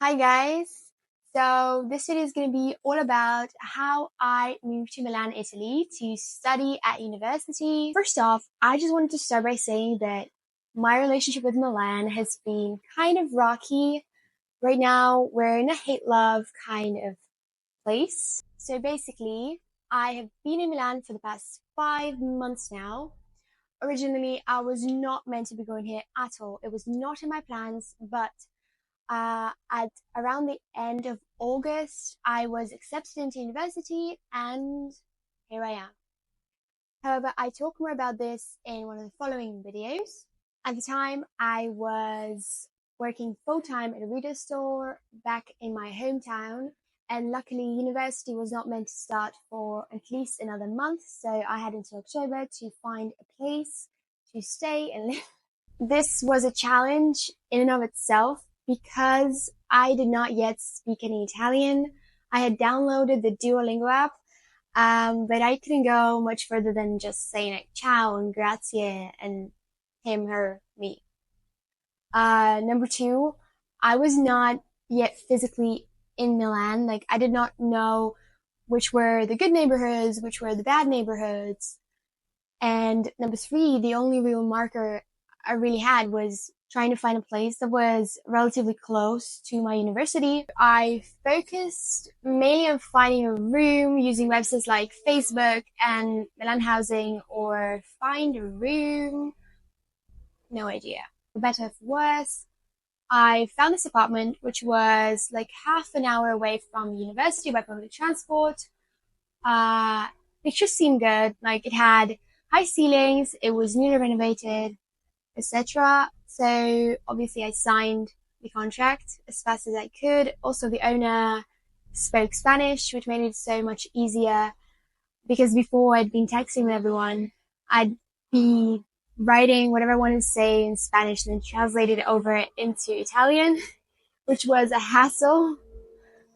Hi guys! So this video is going to be all about how I moved to Milan, Italy to study at university. First off, I just wanted to start by saying that my relationship with Milan has been kind of rocky. Right now, we're in a hate-love kind of place. So basically, I have been in Milan for the past 5 months now. Originally, I was not meant to be going here at all. It was not in my plans, but at around the end of August, I was accepted into university, and here I am. However, I talk more about this in one of the following videos. At the time, I was working full-time at a retail store back in my hometown, and luckily university was not meant to start for at least another month, so I had until October to find a place to stay and live. This was a challenge in and of itself because I did not yet speak any Italian. I had downloaded the Duolingo app, but I couldn't go much further than just saying like ciao and grazie and him, her, me. Number two, I was not yet physically in Milan. Like, I did not know which were the good neighborhoods, which were the bad neighborhoods. And number three, the only real marker I really had was trying to find a place that was relatively close to my university. I focused mainly on finding a room using websites like Facebook and Milan Housing or Find a Room. No idea. For better or for worse, I found this apartment which was like half an hour away from university by public transport. It just seemed good. Like, it had high ceilings, it was newly renovated, etc. So obviously I signed the contract as fast as I could. Also, the owner spoke Spanish, which made it so much easier because before I'd been texting with everyone, I'd be writing whatever I wanted to say in Spanish and then translate it over into Italian, which was a hassle.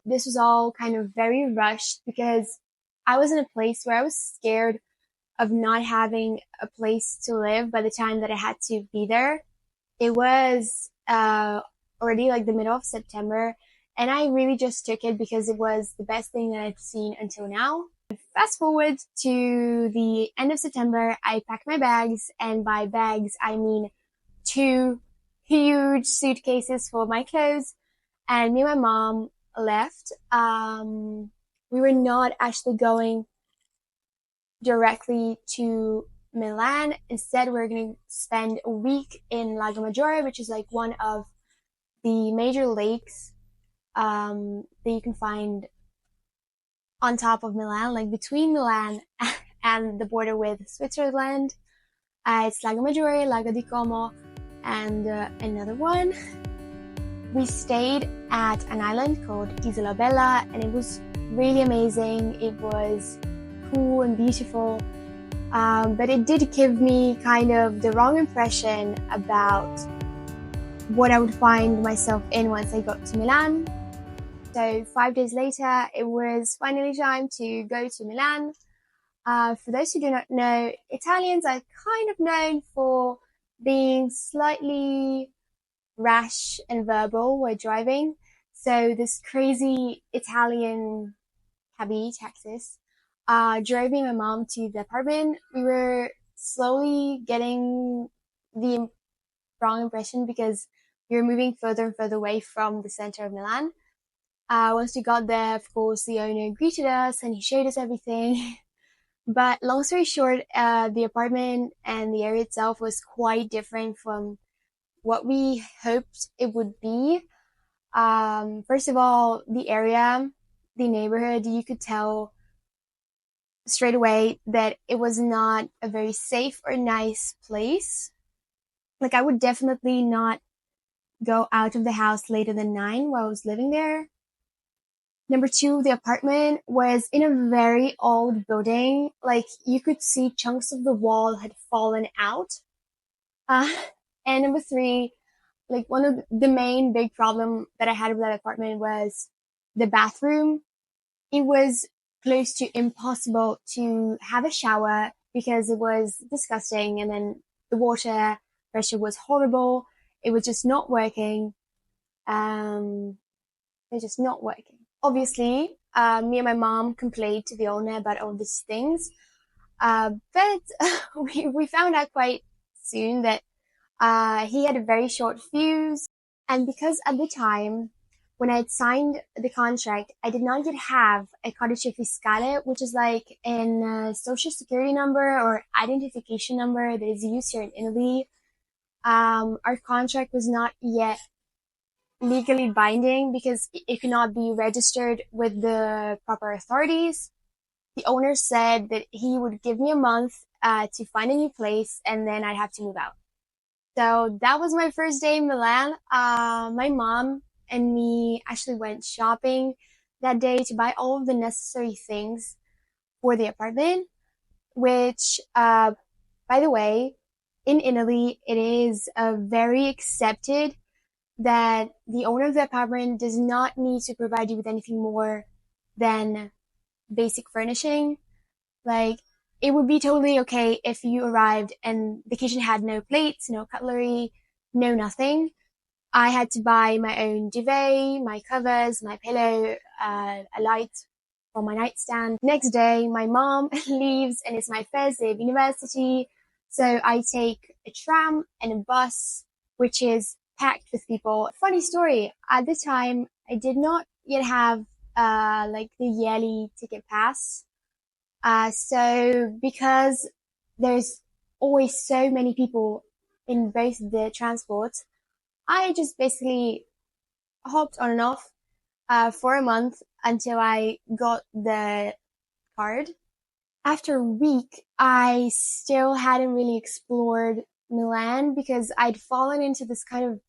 This was all kind of very rushed because I was in a place where I was scared of not having a place to live by the time that I had to be there. It was already like the middle of September, and I really just took it because it was the best thing that I've seen until now. Fast forward to the end of September, I packed my bags, and by bags I mean 2 huge suitcases full of my clothes, and me and my mom left. We were not actually going directly to Milan. Instead, we're going to spend a week in Lago Maggiore, which is like one of the major lakes that you can find on top of Milan, like between Milan and the border with Switzerland. It's Lago Maggiore, Lago di Como, and another one. We stayed at an island called Isola Bella, and it was really amazing. It was cool and beautiful, but it did give me kind of the wrong impression about what I would find myself in once I got to Milan. So 5 days later, it was finally time to go to Milan. For those who do not know, Italians are kind of known for being slightly rash and verbal while driving. So this crazy Italian cabbie taxis drove me and my mom to the apartment. We were slowly getting the wrong impression because we were moving further and further away from the center of Milan. Once we got there, of course, the owner greeted us and he showed us everything. But long story short, the apartment and the area itself was quite different from what we hoped it would be. First of all, the area, the neighborhood, you could tell straight away that it was not a very safe or nice place. Like, I would definitely not go out of the house later than 9 while I was living there. Number two, the apartment was in a very old building. Like, you could see chunks of the wall had fallen out. And number three, like, one of the main big problem that I had with that apartment was the bathroom. It was close to impossible to have a shower because it was disgusting, and then the water pressure was horrible. It was just not working. They're just not working. Obviously, me and my mom complained to the owner about all these things, but we found out quite soon that he had a very short fuse. And because at the time, when I had signed the contract, I did not yet have a codice fiscale, which is like a social security number or identification number that is used here in Italy. Our contract was not yet legally binding because it could not be registered with the proper authorities. The owner said that he would give me a month to find a new place and then I'd have to move out. So that was my first day in Milan. My mom and me actually went shopping that day to buy all of the necessary things for the apartment, which, by the way, in Italy, it is very accepted that the owner of the apartment does not need to provide you with anything more than basic furnishing. Like, it would be totally okay if you arrived and the kitchen had no plates, no cutlery, no nothing. I had to buy my own duvet, my covers, my pillow, a light for my nightstand. Next day, my mom leaves and it's my first day of university. So I take a tram and a bus, which is packed with people. Funny story. At the time, I did not yet have, like the yearly ticket pass. So because there's always so many people in both the transports, I just basically hopped on and off for a month until I got the card. After a week, I still hadn't really explored Milan because I'd fallen into this kind of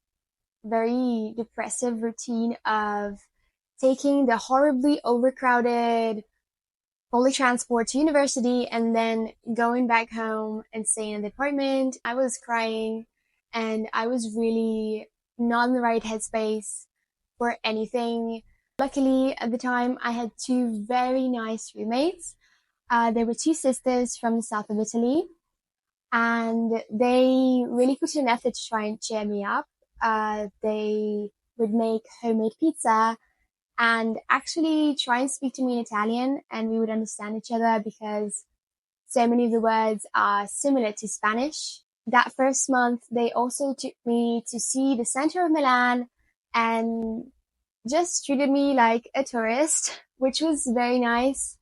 very depressive routine of taking the horribly overcrowded public transport to university and then going back home and staying in the apartment. I was crying and I was really not in the right headspace for anything. Luckily, at the time, I had two very nice roommates. They were two sisters from the south of Italy, and they really put in an effort to try and cheer me up. They would make homemade pizza and actually try and speak to me in Italian, and we would understand each other because so many of the words are similar to Spanish. That first month, they also took me to see the center of Milan and just treated me like a tourist, which was very nice.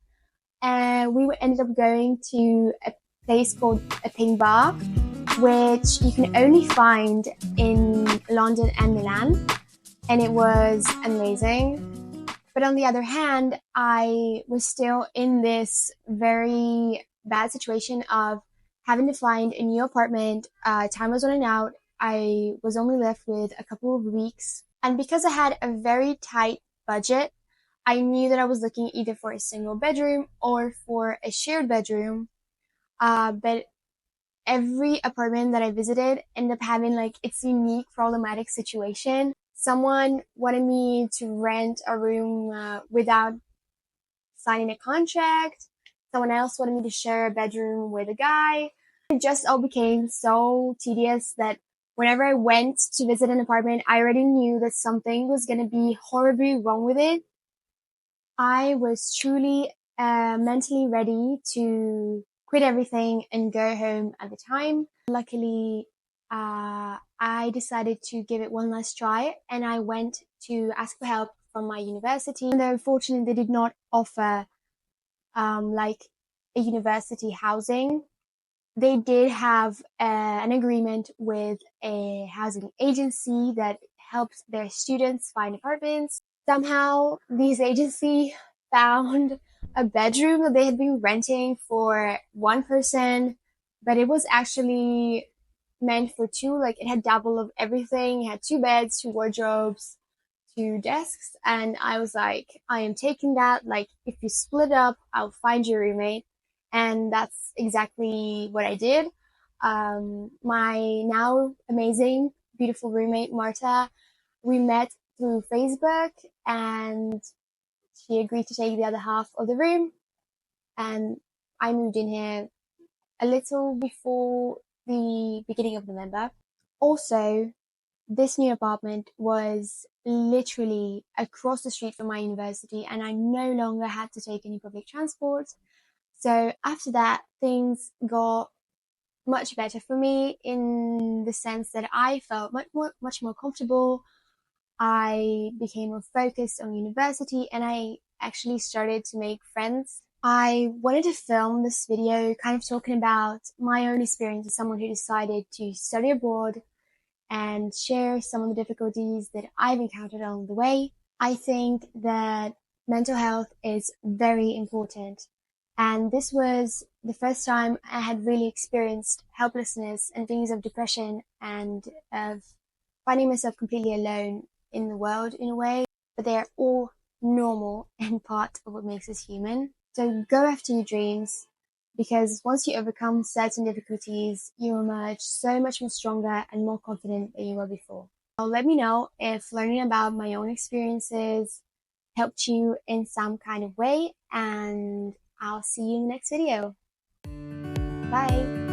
And we ended up going to a place called a Pink Bar, which you can only find in London and Milan. And it was amazing. But on the other hand, I was still in this very bad situation of having to find a new apartment. Time was running out. I was only left with a couple of weeks. And because I had a very tight budget, I knew that I was looking either for a single bedroom or for a shared bedroom. But every apartment that I visited ended up having like its unique problematic situation. Someone wanted me to rent a room without signing a contract. Someone else wanted me to share a bedroom with a guy. It just all became so tedious that whenever I went to visit an apartment, I already knew that something was going to be horribly wrong with it. I was truly mentally ready to quit everything and go home at the time. Luckily, I decided to give it one last try and I went to ask for help from my university. And unfortunately, they did not offer like a university housing. They did have an agreement with a housing agency that helps their students find apartments. Somehow, this agency found a bedroom that they had been renting for one person, but it was actually meant for two. Like, it had double of everything. It had two beds, two wardrobes, two desks, and I was like, I am taking that. Like, if you split up, I'll find your roommate. And that's exactly what I did. My now amazing, beautiful roommate, Marta, we met through Facebook and she agreed to take the other half of the room. And I moved in here a little before the beginning of November. Also, this new apartment was literally across the street from my university, and I no longer had to take any public transport. So after that, things got much better for me in the sense that I felt much more comfortable. I became more focused on university, and I actually started to make friends. I wanted to film this video kind of talking about my own experience as someone who decided to study abroad and share some of the difficulties that I've encountered along the way. I think that mental health is very important. And this was the first time I had really experienced helplessness and things of depression and of finding myself completely alone in the world in a way. But they are all normal and part of what makes us human. So go after your dreams, because once you overcome certain difficulties, you emerge so much more stronger and more confident than you were before. Let me know if learning about my own experiences helped you in some kind of way, and I'll see you in the next video. Bye!